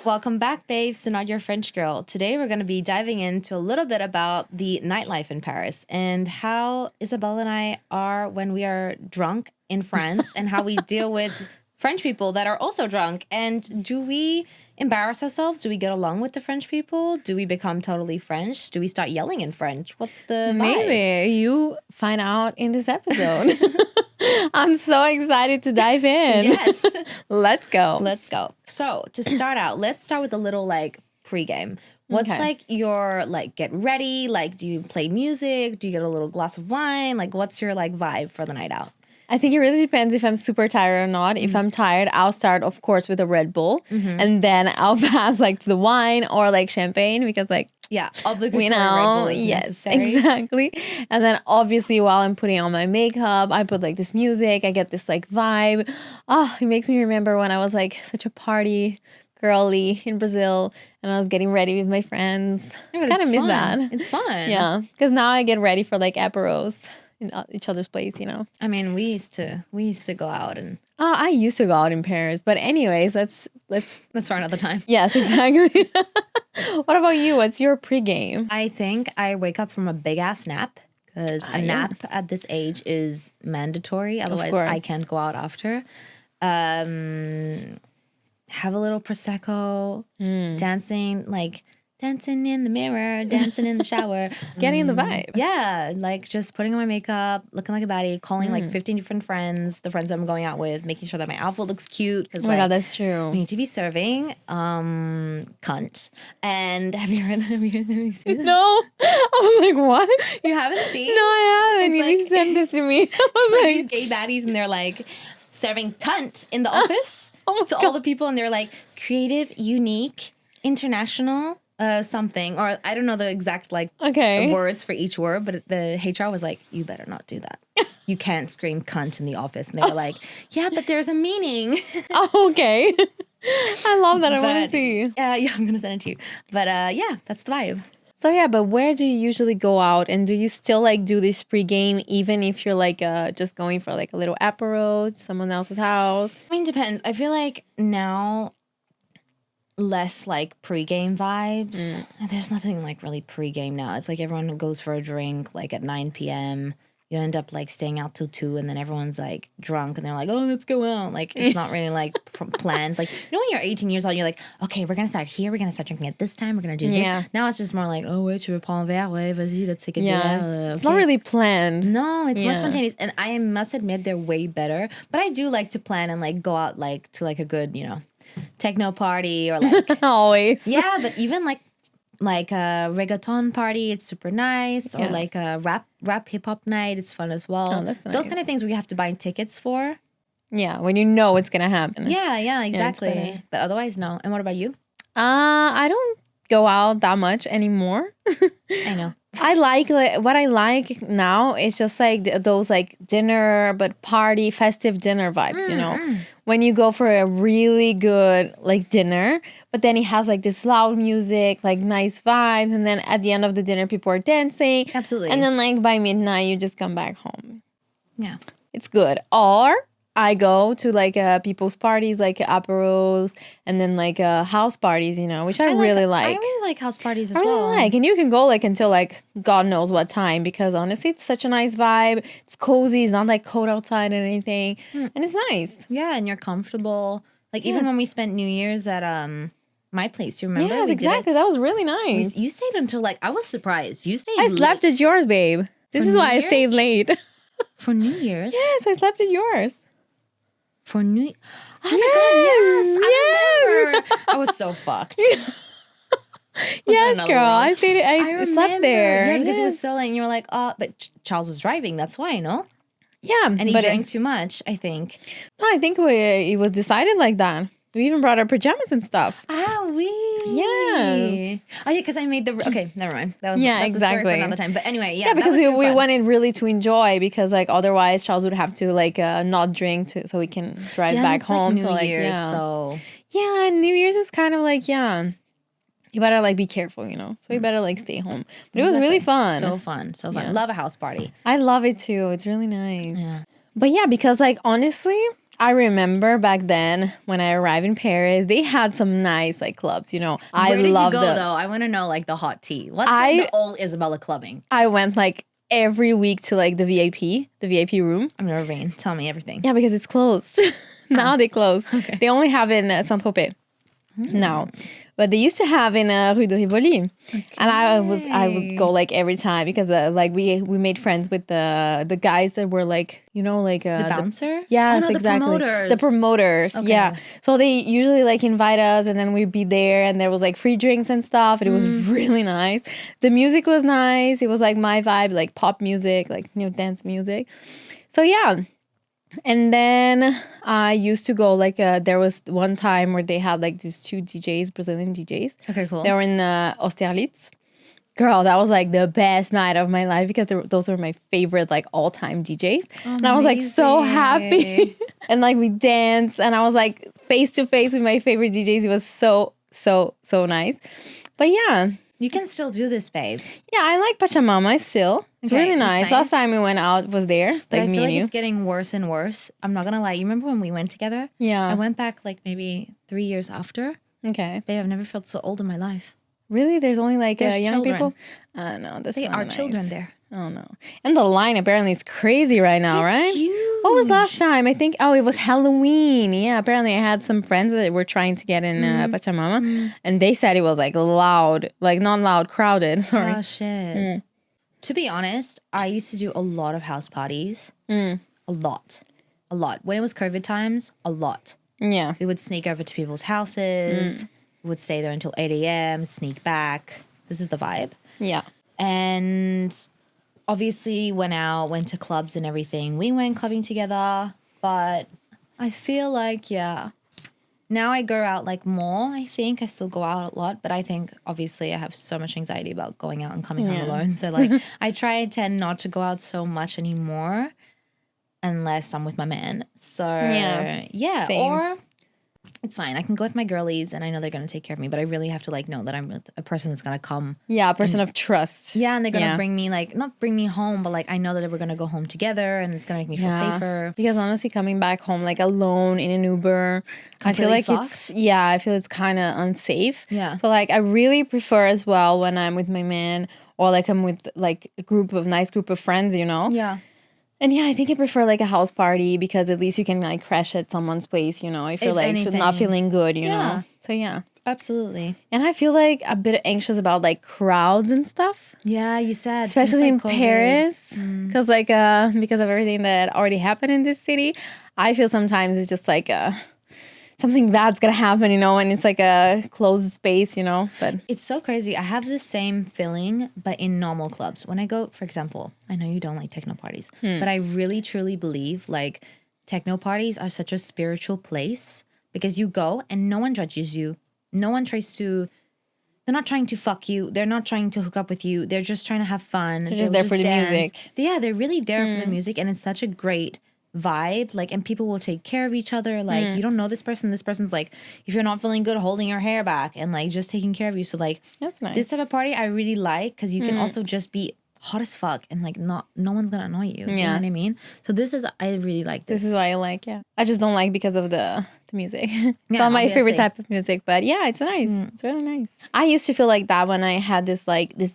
Welcome back, babes, to Not Your French Girl. Today we're going to be diving into a little bit about the nightlife in Paris and how Isabella and I are when we are drunk in France and how we deal with French people that are also drunk. And do we embarrass ourselves? Do we get along with the French people? Do we become totally French? Do we start yelling in French? What's the vibe? Maybe you find out in this episode. I'm so excited to dive in. Yes. Let's go. Let's go. So to start out, let's start with a little like pregame. What's like your like get ready? Like, do you play music? Do you get a little glass of wine? Like, what's your like vibe for the night out? I think it really depends if I'm super tired or not. If I'm tired, I'll start, of course, with a Red Bull. And then I'll pass like to the wine or like champagne because like, Obligatory you know, Red Bull is yes, necessary. exactly. And then obviously while I'm putting on my makeup, I put like this music. I get this like vibe. Oh, it makes me remember when I was like such a party girly in Brazil and I was getting ready with my friends. Yeah, Kind of miss that. It's fun. Yeah, because now I get ready for like aperos in each other's place, you know. I mean, we used to go out and I used to go out in Paris, but anyways, let's that's for another time. Yes, exactly. What about you? What's your pregame? I think I wake up from a big ass nap because a nap at this age is mandatory. Otherwise, I can't go out after. Have a little Prosecco, dancing in the mirror, dancing in the shower. Getting in the vibe. Yeah, like just putting on my makeup, looking like a baddie, calling like 15 different friends, the friends I'm going out with, making sure that my outfit looks cute. Oh my God, that's true. We need to be serving cunt. And have you seen that? No. I was like, what? You haven't seen? No, I haven't. It's You like- sent this to me. I It's was like like, these gay baddies and they're like serving cunt in the office to all the people and they're like creative, unique, international, something, or I don't know the exact like words for each word, but the HR was like, you better not do that. You can't scream cunt in the office. And they were like, yeah, but there's a meaning. oh, okay. I love that. I want to see. Yeah, I'm going to send it to you. But yeah, that's the vibe. So yeah, but where do you usually go out? And do you still like do this pregame even if you're like just going for like a little apero to someone else's house? I mean, depends. I feel like now less like pregame vibes. There's nothing like really pregame now. It's like everyone goes for a drink like at 9 p.m. You end up like staying out till 2 and then everyone's like drunk and they're like, oh, let's go out. Like it's not really like planned. Like, you know, when you're 18 years old, you're like, okay, we're going to start here. We're going to start drinking at this time. We're going to do this. Now it's just more like, oh, ouais, tu veux prendre un verre? Ouais, vas-y, let's take a verre. It's not really planned. No, it's more spontaneous. And I must admit they're way better. But I do like to plan and like go out like to like a good, you know, techno party or like. Always. Yeah, but even like a reggaeton party, it's super nice. Or like a rap hip hop night, it's fun as well. Oh, that's nice. Those kind of things we have to buy tickets for. Yeah, when you know what's gonna happen. Yeah, exactly. Yeah, but otherwise, no. And what about you? I don't go out that much anymore. I know. I like what I like now is just like those like dinner but party festive dinner vibes, you know. When you go for a really good like dinner, but then it has like this loud music, like nice vibes, and then at the end of the dinner people are dancing. Absolutely. And then like by midnight you just come back home. Yeah. It's good. Or I go to like people's parties, like aperos, and then like house parties, you know, which I really like. I really like house parties as I well. really like, and you can go like until like God knows what time because honestly, it's such a nice vibe. It's cozy. It's not like cold outside or anything, and it's nice. Yeah, and you're comfortable. Like even when we spent New Year's at my place, you remember? Yes, exactly. That was really nice. You stayed until like I was surprised. You stayed. I slept at yours, babe. This is why I stayed late. For New Year's. Yes, I slept at yours. For New. Oh my God! Yes, I remember. I was so fucked. Yes, girl. I stayed. I slept there. Yeah, because it was so late. And you were like, oh, but Charles was driving. That's why, no? Yeah, and he drank too much. I think. No, I think it was decided like that. We even brought our pajamas and stuff. Ah, we. Yes. Oh, yeah, because I made the. Okay, never mind. That's exactly. A story for another time. But anyway, yeah, because we wanted really to enjoy because like otherwise Charles would have to like not drink so we can drive back home. Like New Year's, so and New Year's is kind of like you better like be careful, you know. So you better like stay home. But it was really fun. So fun. Love a house party. I love it too. It's really nice. Yeah. But yeah, because like honestly, I remember back then when I arrived in Paris, they had some nice like clubs, I Where did loved you go, them. though? I want to know like the hot tea. What's like the old Isabela clubbing? I went like every week to like the VIP room. I've never been. Tell me everything. Yeah, because it's closed. Now they close. Okay. They only have in Saint-Tropez now. But they used to have in Rue de Rivoli. Okay. And I would go like every time because like we made friends with the guys that were like, the bouncer? Yes, oh, no, exactly. The promoters. Okay. Yeah. So they usually like invite us and then we'd be there and there was like free drinks and stuff. And it was really nice. The music was nice. It was like my vibe, like pop music, like dance music. So yeah. And then I used to go like there was one time where they had like these two DJs, Brazilian DJs. Okay, cool. They were in Austerlitz. Girl, that was like the best night of my life because those were my favorite like all-time DJs. Amazing. And I was like so happy. And like we danced and I was like face to face with my favorite DJs. It was so, so, so nice. But yeah. You can still do this, babe. Yeah, I like Pachamama still. It's really nice. Last time we went out was there. But like I feel like you. it's getting worse and worse. I'm not going to lie. You remember when we went together? Yeah. I went back like maybe 3 years after. Okay. Babe, I've never felt so old in my life. Really? There's only like young children. people? No, that's They not are nice. children there. Oh, no. And the line apparently is crazy right now, right? Huge. What was last time? I think, it was Halloween. Yeah, apparently I had some friends that were trying to get in Pachamama. And they said it was like loud, like not loud, crowded. Sorry. Oh, shit. To be honest, I used to do a lot of house parties. A lot. When it was COVID times, a lot. Yeah. We would sneak over to people's houses. We would stay there until 8 a.m., sneak back. This is the vibe. Yeah. And obviously went to clubs and everything. We went clubbing together, but I feel like, now I go out like more, I think. I still go out a lot, but I think obviously I have so much anxiety about going out and coming home alone. So like I tend not to go out so much anymore unless I'm with my man. So yeah. Same. Or it's fine. I can go with my girlies and I know they're going to take care of me, but I really have to like know that I'm with a person that's going to come. Yeah, a person of trust. Yeah, and they're going to bring me like, not bring me home, but like I know that we're going to go home together and it's going to make me feel safer. Because honestly, coming back home like alone in an Uber, I feel like it's kind of unsafe. Yeah. So like I really prefer as well when I'm with my man or like I'm with like a nice group of friends, Yeah. And I think I prefer like a house party because at least you can like crash at someone's place, I feel like not feeling good, you know. So yeah. Absolutely. And I feel like a bit anxious about like crowds and stuff. Yeah, you said. Especially in Paris. Because like because of everything that already happened in this city, I feel sometimes it's just like something bad's gonna happen, and it's like a closed space, but it's so crazy. I have the same feeling, but in normal clubs. When I go, for example, I know you don't like techno parties, but I really truly believe like techno parties are such a spiritual place because you go and no one judges you. No one they're not trying to fuck you. They're not trying to hook up with you. They're just trying to have fun. They're just there for the music. Yeah, they're really there for the music, and it's such a great vibe, like, and people will take care of each other. Like, you don't know this person's like, if you're not feeling good, holding your hair back and like just taking care of you. So like, that's nice. This type of party I really like because you can also just be hot as fuck and like no one's gonna annoy you. You know what I mean? So I really like this. This is why I like. Yeah, I just don't like because of the music. It's not my favorite type of music, but yeah, it's nice. It's really nice. I used to feel like that when I had this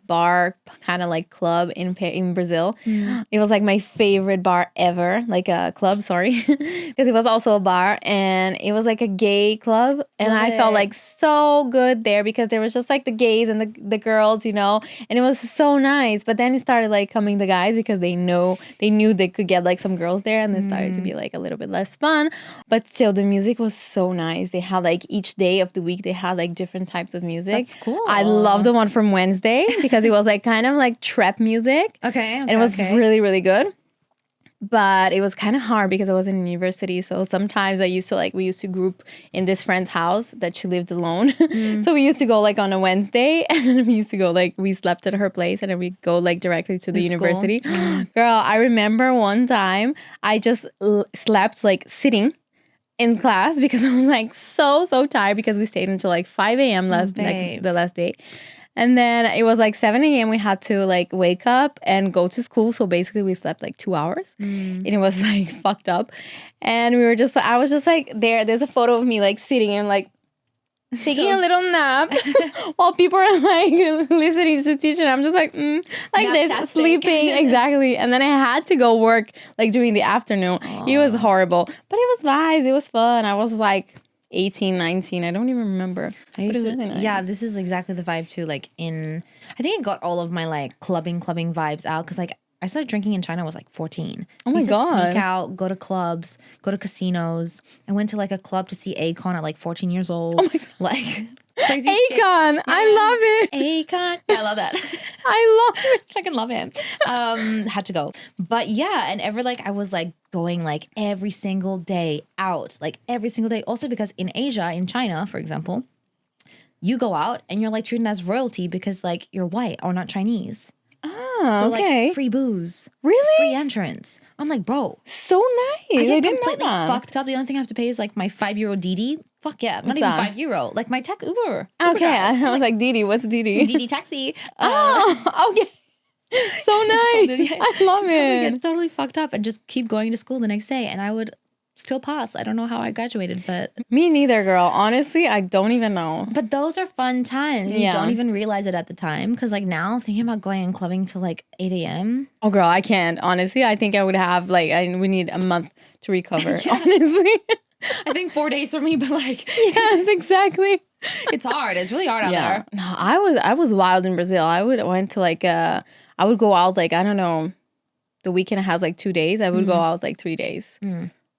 bar kind of like club in Brazil. It was like my favorite bar ever, like a club, sorry, because it was also a bar and it was like a gay club, and I felt like so good there because there was just like the gays and the girls, and it was so nice. But then it started like coming the guys because they knew they could get like some girls there, and it started to be like a little bit less fun. But still, the music was so nice. They had like each day of the week they had like different types of music. That's cool. I love the one from Wednesday because it was like kind of like trap music. Okay. And it was really, really good. But it was kind of hard because I was in university. So sometimes we used to group in this friend's house that she lived alone. So we used to go like on a Wednesday, and then we used to go like, we slept at her place, and then we go like directly to the university. Girl, I remember one time I just slept like sitting in class because I was like so tired because we stayed until like 5 a.m. the last day. And then it was like 7 a.m. We had to like wake up and go to school. So basically we slept like 2 hours and it was like fucked up. And I was just like there's a photo of me like sitting and like taking a little nap while people are like listening to teacher. I'm just like this, sleeping. Exactly. And then I had to go work like during the afternoon. Aww. It was horrible, but it was vibes. It was fun. I was like 18, 19. I don't even remember. But it was really nice. Yeah, this is exactly the vibe too. Like I think I got all of my like clubbing vibes out because like I started drinking in China when I was like 14. Oh my God. Sneak out, go to clubs, go to casinos. I went to like a club to see Akon at like 14 years old. Oh my God. Like crazy Akon. Shit. Yeah. I love it. Akon. I love that. I love it. I fucking love him. Had to go. But yeah, and I was like going like every single day out. Like every single day. Also because in Asia, in China, for example, you go out and you're like treated as royalty because like you're white or not Chinese. So okay. Like free booze, really, free entrance. I'm like, bro, so nice. I get completely fucked up. The only thing I have to pay is like my €5 DD. Fuck yeah, not even €5. Like my tech Uber. Okay, I was like DD. What's DD? DD taxi. Okay. So nice. I love it. Get totally fucked up and just keep going to school the next day, and I would still pass. I don't know how I graduated, but me neither, girl. Honestly, I don't even know. But those are fun times. You don't even realize it at the time because like now thinking about going and clubbing till like 8 a.m. Oh, girl, I can't. Honestly, I think I would have like we need a month to recover. Honestly, I think 4 days for me, but like yes, exactly. It's hard. It's really hard out there. No, I was wild in Brazil. I went to like I would go out like I don't know. The weekend has like 2 days. I would go out like 3 days.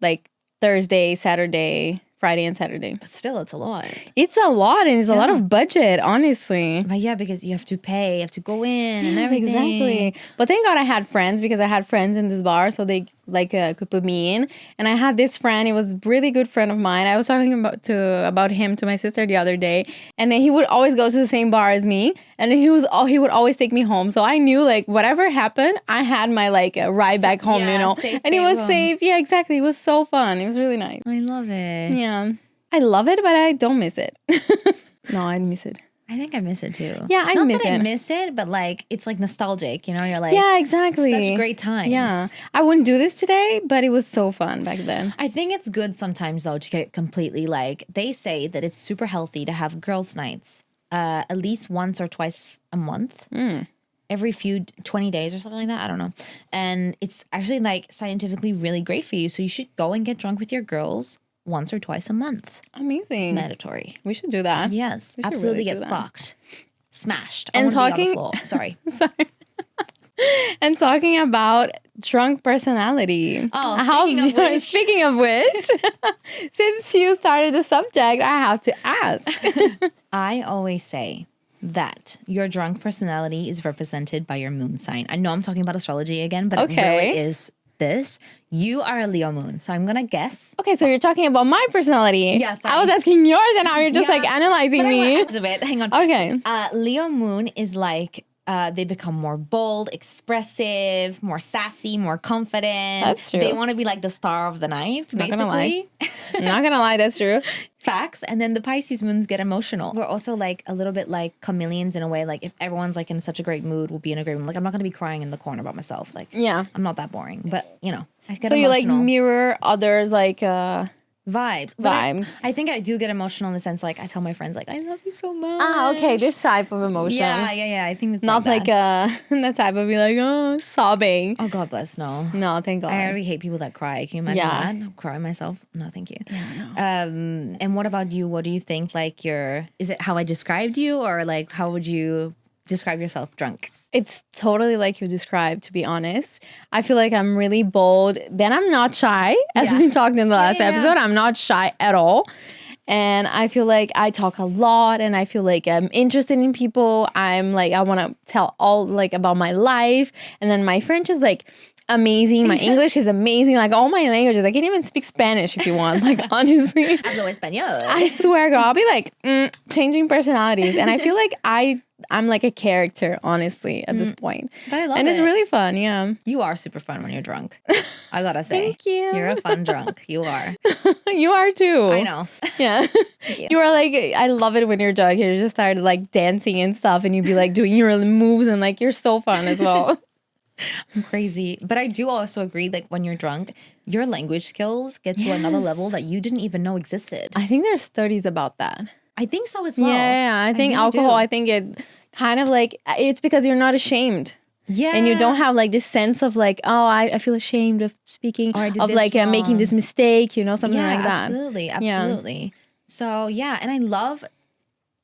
Like Thursday, Saturday, Friday, and Saturday. But still, it's a lot. It's a lot, and it's a lot of budget, honestly. But yeah, because you have to pay, you have to go in and everything. Exactly. But thank God I had friends because I had friends in this bar, so they like could put me in. And I had this friend. He was a really good friend of mine. I was talking about him to my sister the other day, and he would always go to the same bar as me, and he would always take me home. So I knew like whatever happened, I had my like ride back home, you know, and it was safe. Yeah, exactly. It was so fun. It was really nice. I love it. Yeah, I love it, but I don't miss it. No, I miss it. I think I miss it too. Yeah, I miss it, but like it's like nostalgic, you know? You're like, yeah, exactly. Such great times. Yeah, I wouldn't do this today, but it was so fun back then. I think it's good sometimes though to get completely like they say that it's super healthy to have girls' nights at least once or twice a month. Every 20 days or something like that. I don't know. And it's actually like scientifically really great for you. So you should go and get drunk with your girls once or twice a month. Amazing. It's mandatory. We should do that. Yes, absolutely really get fucked. Smashed. And talking on the floor. Sorry. Sorry. And talking about drunk personality. Oh, speaking of which, since you started the subject, I have to ask. I always say that your drunk personality is represented by your moon sign. I know I'm talking about astrology again, but it really is this. You are a Leo moon, so I'm gonna guess. Okay, so you're talking about my personality. Yes, I was asking yours, and now you're just like analyzing me. Hang on. Okay. Leo moon is like they become more bold, expressive, more sassy, more confident. That's true. They want to be like the star of the night, basically. Not gonna lie, that's true. Facts. And then the Pisces moons get emotional. We're also like a little bit like chameleons in a way. Like if everyone's like in such a great mood, we'll be in a great mood. Like I'm not gonna be crying in the corner by myself. Like I'm not that boring. But you know, I get emotional. You like mirror others like vibes. I think I do get emotional in the sense like I tell my friends like I love you so much. Okay, this type of emotion. Yeah. I think that's not like that type of be like sobbing. Oh God bless, no. No, thank God. I already hate people that cry. Can you imagine that? I'll cry myself. No, thank you. Yeah, no. And what about you? What do you think? Like is it how I described you, or like how would you describe yourself drunk? It's totally like you described, to be honest. I feel like I'm really bold. Then I'm not shy, as we talked in the last episode. I'm not shy at all. And I feel like I talk a lot, and I feel like I'm interested in people. I'm like, I want to tell all like about my life. And then my French is like amazing. My English is amazing. Like all my languages. I can even speak Spanish if you want. Like honestly. Hablo español. I swear, girl. I'll be like changing personalities. And I feel like I I'm like a character, honestly, at this point. But I love and it. it's really fun. Yeah. You are super fun when you're drunk. I gotta say. Thank you. You're a fun drunk. You are. You are too. I know. Yeah. you. You are like, I love it when you're drunk. You just start like dancing and stuff and you'd be like doing your moves and like you're so fun as well. I'm crazy. But I do also agree, like when you're drunk, your language skills get to another level that you didn't even know existed. I think there's studies about that. I think so as well. Yeah. I think really alcohol, do. I think it kind of like, it's because you're not ashamed. Yeah. And you don't have like this sense of like, oh, I feel ashamed of speaking, Or I did of this like making wrong. this mistake, you know, something like that. Absolutely. So yeah, and I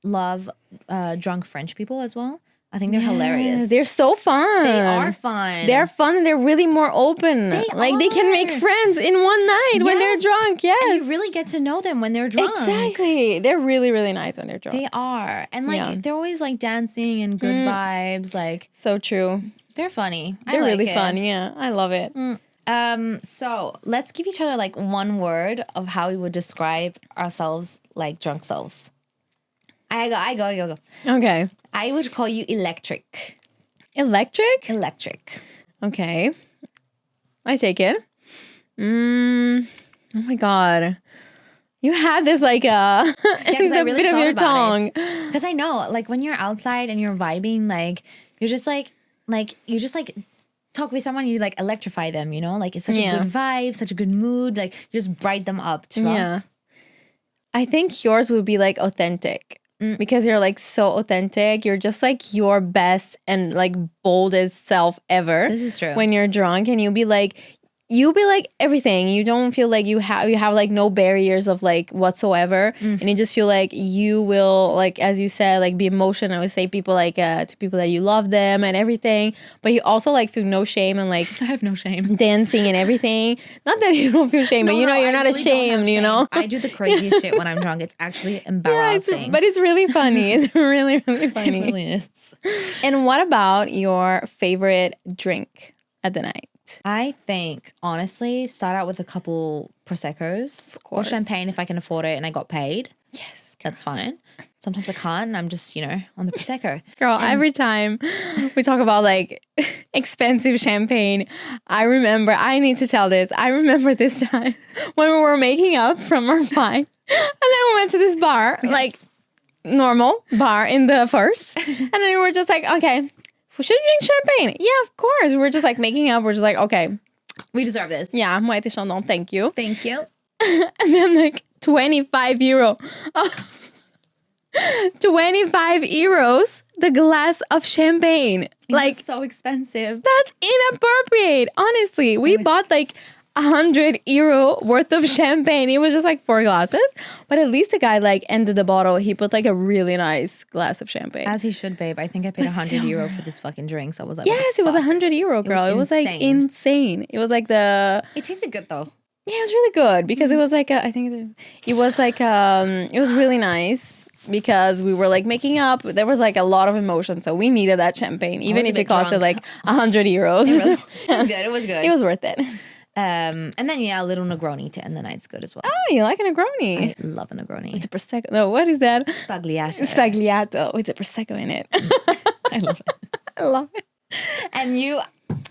love drunk French people as well. I think they're hilarious. They're so fun. They are fun. They're fun and they're really more open. They can make friends in one night when they're drunk. Yes. And you really get to know them when they're drunk. Exactly. They're really, really nice when they're drunk. They are. And like they're always like dancing and good vibes. Like so true. they're funny. They're I like really it. fun. Yeah. I love it. So let's give each other like one word of how we would describe ourselves like drunk selves. I go. Okay. I would call you electric. Electric? Electric. Okay. I take it. Oh my God. You had this like it's I a really bit of thought your about tongue. Because I know, like when you're outside and you're vibing, like you're just like you just like talk with someone, you like electrify them, you know? Like it's such a good vibe, such a good mood. Like you just bright them up. Yeah. I think yours would be like authentic. Because you're like so authentic. You're just like your best and like boldest self ever. This is true. When you're drunk and you'll be like everything. You don't feel like you have like no barriers of like whatsoever. And you just feel like you will, like as you said, like be emotional. I would say people like to people that you love them and everything. But you also like feel no shame and like I have no shame. dancing and everything. Not that you don't feel shame, but you know you're not really ashamed, you know? I do the craziest shit when I'm drunk. It's actually embarrassing. But it's really funny. It's really, really funny. It really is. And what about your favorite drink at the night? I think, honestly, start out with a couple Proseccos or champagne if I can afford it and I got paid. Yes. That's fine. Sometimes I can't and I'm just, on the Prosecco. Girl, every time we talk about like expensive champagne, I need to tell this. I remember this time when we were making up from our fight and then we went to this bar, like normal bar in the first. And then we were just like, okay, we should drink champagne. Yeah, of course. We're just like making up. We're just like, okay. We deserve this. Yeah, Moët et Chandon, thank you. Thank you. And then like 25 euro. 25 euros, the glass of champagne. Like so expensive. That's inappropriate. Honestly, we bought like 100 euro worth of champagne. It was just like 4 glasses. But at least the guy like ended the bottle. He put like a really nice glass of champagne. As he should, babe. I think I paid 100 euro for this fucking drink. So I was like, yes, it was 100 euro, girl. It was like insane. It was like It tasted good though. Yeah, it was really good because it was like it was really nice because we were like making up. There was like a lot of emotion, so we needed that champagne, even if it costed like 100 euros. It was good. It was good. It was worth it. And then a little Negroni to end the night's good as well. Oh, you like a Negroni? I love a Negroni. With the Prosecco. No, what is that? Spagliato. Spagliato with the Prosecco in it. I love it. I love it. And you,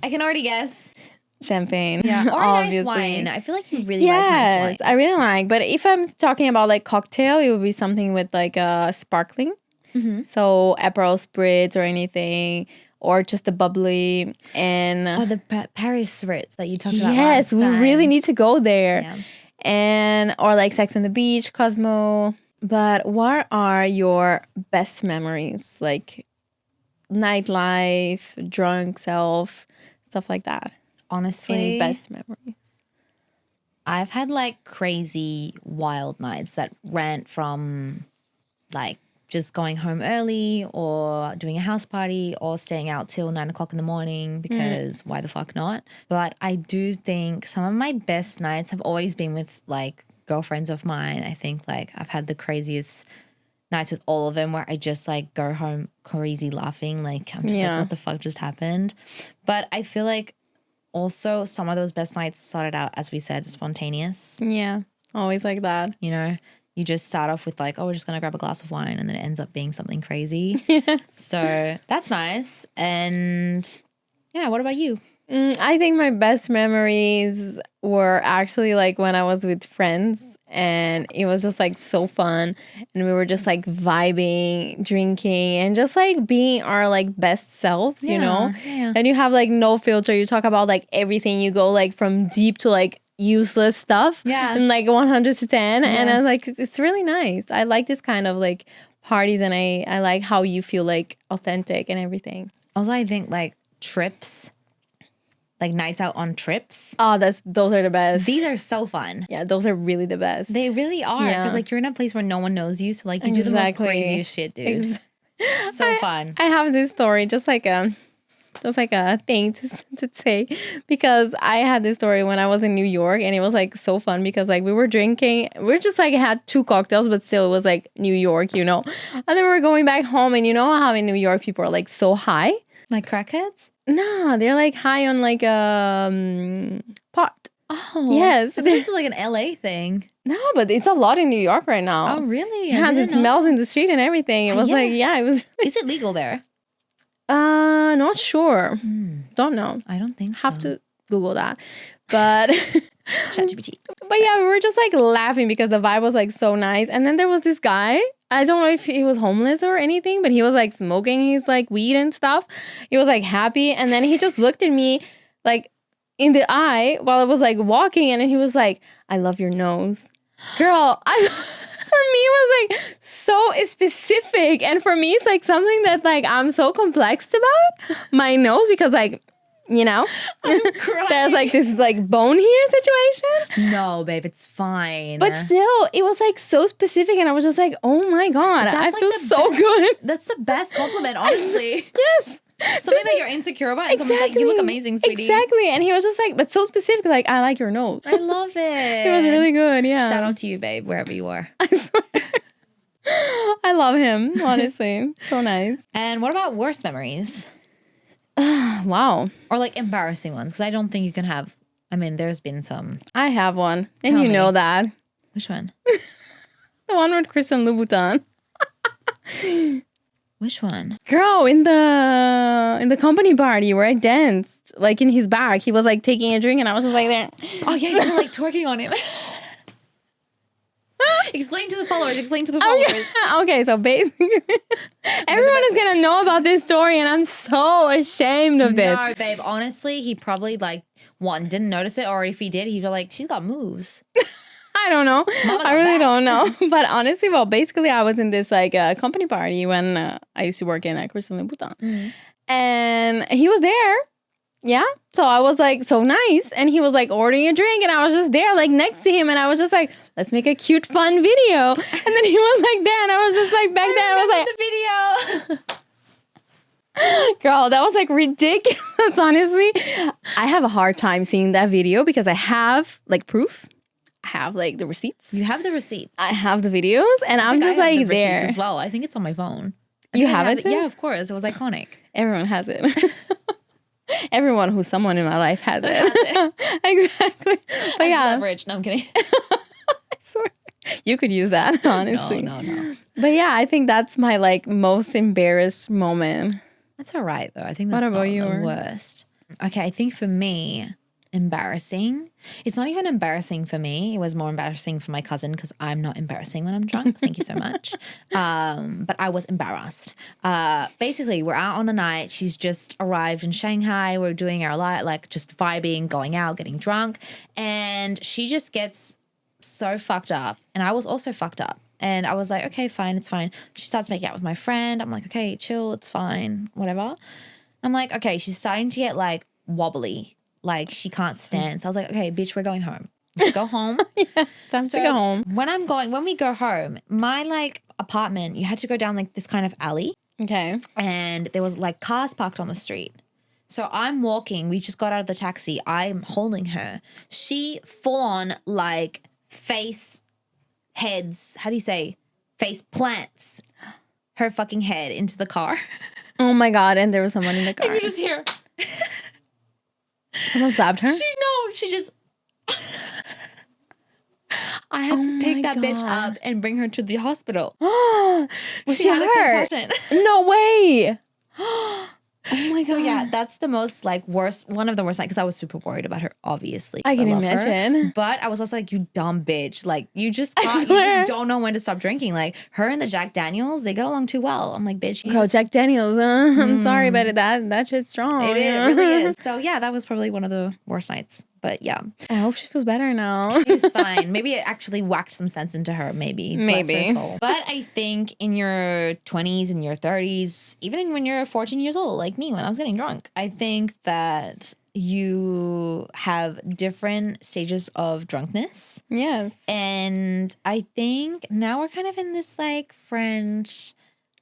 I can already guess. Champagne. Yeah. Or obviously. nice wine. I feel like you really like nice wines. I really like. But if I'm talking about like cocktail, it would be something with like sparkling. Mm-hmm. So Aperol Spritz or anything. Or just a bubbly and... Oh, the Paris Spritz that you talked about Yes, we really need to go there. Yes. And or like Sex on the Beach, Cosmo. But what are your best memories? Like nightlife, drunk self, stuff like that. Honestly, any best memories? I've had like crazy wild nights that ran from like just going home early or doing a house party or staying out till 9 o'clock in the morning because why the fuck not? But I do think some of my best nights have always been with like girlfriends of mine. I think like I've had the craziest nights with all of them where I just like go home crazy laughing. Like I'm just like, what the fuck just happened? But I feel like also some of those best nights started out, as we said, spontaneous. Yeah, always like that. You know, you just start off with like, oh, we're just gonna grab a glass of wine, and then it ends up being something crazy. Yes. So that's nice. And yeah, what about you? I think my best memories were actually like when I was with friends, and it was just like so fun, and we were just like vibing, drinking, and just like being our like best selves, you know? Yeah. And you have like no filter. You talk about like everything. You go like from deep to like useless stuff. Yeah. And like 100 to 10. Yeah. And I'm like, it's really nice. I like this kind of like parties, and I like how you feel like authentic and everything. Also, I think like trips, like nights out on trips. Oh, those are the best. These are so fun. Yeah, those are really the best. They really are. Yeah. Because like you're in a place where no one knows you. So like you do the most craziest shit, dude. So fun. I have this story, just like a thing to say, because I had this story when I was in New York, and it was like so fun because like we were drinking, we just like had 2 cocktails, but still it was like New York, you know. And then we were going back home, and you know how in New York people are like so high? Like crackheads? No, they're like high on like pot. Oh. Yes. I thought this was like an LA thing. No, but it's a lot in New York right now. Oh, really? Yeah, it smells in the street and everything. It was like, it was. Is it legal there? Not sure. Don't know. I don't think so. Have to Google that. But ChatGPT. But yeah, we were just like laughing because the vibe was like so nice. And then there was this guy. I don't know if he was homeless or anything, but he was like smoking his like weed and stuff. He was like happy. And then he just looked at me like in the eye while I was like walking. And then he was like, I love your nose. Girl, for me it was like so specific. And for me, it's like something that like I'm so complex about my nose, because like, you know, there's like this like bone here situation. No, babe, it's fine. But still, it was like so specific, and I was just like, oh my God, I feel so good. That's the best compliment, honestly. Yes. Something that you're insecure about, and someone's like, you look amazing, sweetie. Exactly. And he was just like, but so specific, like, I like your nose. I love it. It was really good, yeah. Shout out to you, babe, wherever you are. I swear. I love him, honestly. So nice. And what about worst memories? Wow. Or like embarrassing ones, because I don't think you can have, I mean, there's been some. I have one. And Tell you me. know that. Which one? The one with Christian Louboutin. Which one? Girl, in the company party where I danced, like in his bag, he was like taking a drink, and I was just like there. Oh yeah, you were like twerking on him. Explain to the followers. Okay, so basically, everyone is gonna know about this story, and I'm so ashamed of this. No, babe. Honestly, he probably like didn't notice it, or if he did, he'd be like, "She's got moves." I don't know. Mama I really back. don't know. But honestly, well, basically, I was in this like company party when I used to work in Christian Louboutin, and he was there. Yeah. So I was like, so nice. And he was like ordering a drink, and I was just there like next to him, and I was just like, let's make a cute, fun video. And then he was like there, and I was just like back there. I was like, the video. Girl, that was like ridiculous, honestly. I have a hard time seeing that video because I have like proof. I have like the receipts. You have the receipts. I have the videos, and I'm just I have like the there. receipts as well. I think it's on my phone. You have it too? Yeah, of course. It was iconic. Everyone has it. Everyone who's someone in my life has it. Exactly. But As yeah. leverage. No, I'm kidding. I swear. You could use that, honestly. No. But yeah, I think that's my like most embarrassed moment. That's all right, though. I think that's What about not the yours? worst. Okay, I think for me, embarrassing. It's not even embarrassing for me. It was more embarrassing for my cousin because I'm not embarrassing when I'm drunk. Thank you so much. But I was embarrassed. Basically, we're out on a night. She's just arrived in Shanghai. We're doing our like just vibing, going out, getting drunk. And she just gets so fucked up. And I was also fucked up. And I was like, okay, fine, it's fine. She starts making out with my friend. I'm like, okay, chill, it's fine, whatever. I'm like, okay, she's starting to get like wobbly. Like she can't stand. So I was like, okay, bitch, we're going home. Let's go home. Yes, time to go home. When we go home, my like apartment, you had to go down like this kind of alley. Okay. And there was like cars parked on the street. So I'm walking. We just got out of the taxi. I'm holding her. She full on like face plants her fucking head into the car. Oh my God. And there was someone in the car. And you just hear. Someone slapped her? She just. I had to pick my that bitch God. up and bring her to the hospital. Was she had a hurt? concussion. No way. Oh my God. So yeah, that's the most like worst, one of the worst nights, because I was super worried about her, obviously. I 'cause can love her. imagine. But I was also like, you dumb bitch. Like you just I can't, you swear. just don't know when to stop drinking. Like her and the Jack Daniels, they get along too well. I'm like, bitch, you Girl, just, Jack Daniels. I'm sorry, but that shit's strong. it is, it really is. So yeah, that was probably one of the worst nights. But yeah, I hope she feels better now. she's fine. Maybe it actually whacked some sense into her. Maybe. Bless her soul. But I think in your 20s and your 30s, even when you're 14 years old, like me when I was getting drunk, I think that you have different stages of drunkenness. Yes. And I think now we're kind of in this like French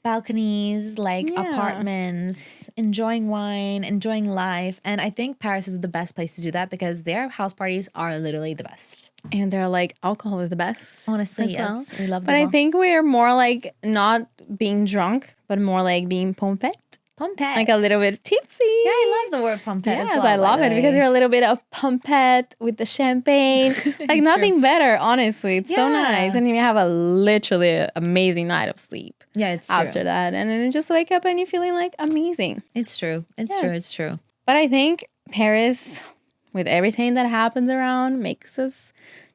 balconies, like Yeah. apartments, enjoying wine, enjoying life. And I think Paris is the best place to do that because their house parties are literally the best. And they're like, alcohol is the best. Honestly, as yes. well. We love But them I think we're more like not being drunk, but more like being pompette. Pompettes. Like a little bit tipsy. Yeah, I love the word pompette Yes, as well, I love by it the because way. you're a little bit of pompette with the champagne. Like It's nothing better, honestly. It's so Yeah. nice. And you have a literally amazing night of sleep Yeah, it's true. after that. And then you just wake up and you're feeling like amazing. It's true. It's Yes. true. It's true. But I think Paris, with everything that happens around, makes us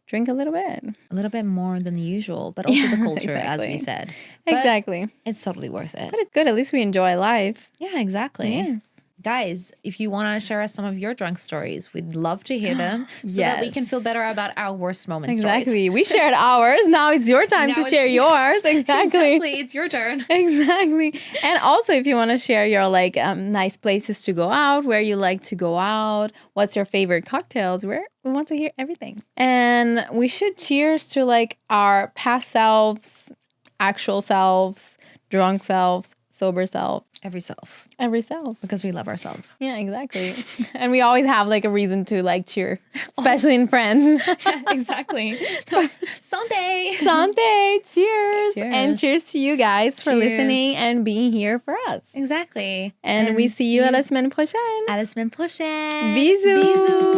drink a little bit. A little bit more than the usual, but also the Yeah, culture, as we exactly. said. But Exactly. it's totally worth it. But it's good. At least we enjoy life. Yeah, exactly. Yes. Guys, if you want to share us some of your drunk stories, we'd love to hear them so that we can feel better about our worst moments. Exactly. We shared ours. Now it's your time Now to it's- share yours. Exactly. Exactly. It's your turn. Exactly. And also, if you want to share your like nice places to go out, where you like to go out, what's your favorite cocktails, we want to hear everything. And we should cheers to like our past selves, actual selves, drunk selves, sober selves, Every self. every self. Because we love ourselves. Yeah, exactly. And we always have like a reason to like cheer, especially in friends. Yeah, exactly. Sunday. Sunday, cheers. And Cheers. cheers to you guys for Cheers. listening and being here for us. Exactly. And we see you à la semaine prochaine. À la semaine prochaine. Bisous. Bisous.